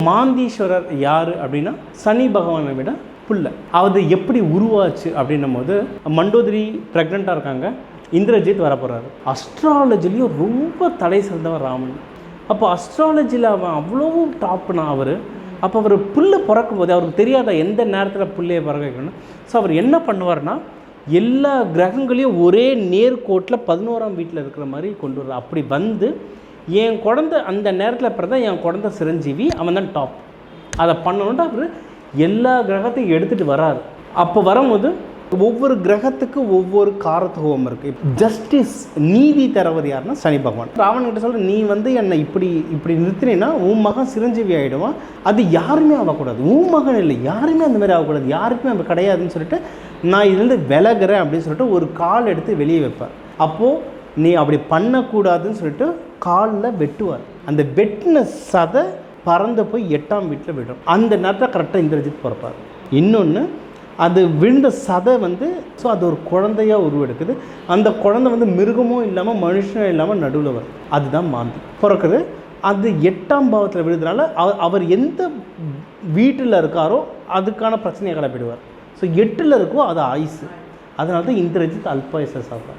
மாந்தீஸ்வரர் யார் அப்படின்னா சனி பகவானை விட புள்ள. அது எப்படி உருவாச்சு அப்படின்னும் போது மண்டோதரி ப்ரெக்னெண்ட்டாக இருக்காங்க, இந்திரஜித் வரப்போகிறாரு. அஸ்ட்ராலஜிலையும் ரொம்ப தடை சிறந்தவர் ராமன். அப்போ அஸ்ட்ராலஜியில் அவன் அவ்வளோ டாப்னா அவர். அப்போ அவர் புல்லை பிறக்கும் போது அவருக்கு தெரியாத எந்த நேரத்தில் புள்ளையை பிறக்க வைக்கணும். ஸோ அவர் என்ன பண்ணுவார்னா எல்லா கிரகங்களையும் ஒரே நேர்கோட்டில் 11ஆம் வீட்டில் இருக்கிற மாதிரி கொண்டு வர்றார். அப்படி வந்து என் குழந்தை அந்த நேரத்தில் பிறந்தா என் குழந்தை சிரஞ்சீவி, அவன் தான் டாப். அதை பண்ணணுன்ட்டு அவர் எல்லா கிரகத்தையும் எடுத்துகிட்டு வராரு. அப்போ வரும்போது ஒவ்வொரு கிரகத்துக்கு ஒவ்வொரு காரத்துவம் இருக்குது. ஜஸ்டிஸ் நீதி தரவர் யாருன்னா சனி பகவான். ராவணன்கிட்ட சொல்கிற நீ வந்து என்னை இப்படி நிறுத்தினீன்னா உன் மகன் சிரஞ்சீவி ஆகிடுவான், அது யாருமே ஆகக்கூடாது, உன் மகன் இல்லை யாருமே அந்த மாதிரி ஆகக்கூடாது, யாருக்குமே அது கிடையாதுன்னு சொல்லிட்டு நான் இதுலேருந்து விலகிறேன் அப்படின்னு சொல்லிட்டு ஒரு கால் எடுத்து வெளியே வைப்பேன். அப்போது நீ அப்படி பண்ணக்கூடாதுன்னு சொல்லிட்டு காலில் வெட்டுவார். அந்த வெட்டின சதை பறந்து போய் 8ஆம் வீட்டில் விடும். அந்த நேரத்தில் கரெக்டாக இந்திரஜித் பிறப்பார். இன்னொன்று, அது விழுந்த சதை வந்து ஸோ அது ஒரு குழந்தையாக உருவெடுக்குது. அந்த குழந்தை வந்து மிருகமும் இல்லாமல் மனுஷனும் இல்லாமல் நடுவில் வரும். அதுதான் மாந்தி பிறக்குது. அது 8ஆம் பாவத்தில் விழுதுனால அவர் எந்த வீட்டில் இருக்காரோ அதுக்கான பிரச்சனையை கிளப்பிடுவார். ஸோ 8ல் இருக்கோ அது ஆயுசு. அதனால தான் இந்திரஜித் அல்பாயுசஸ் ஆகிறார்.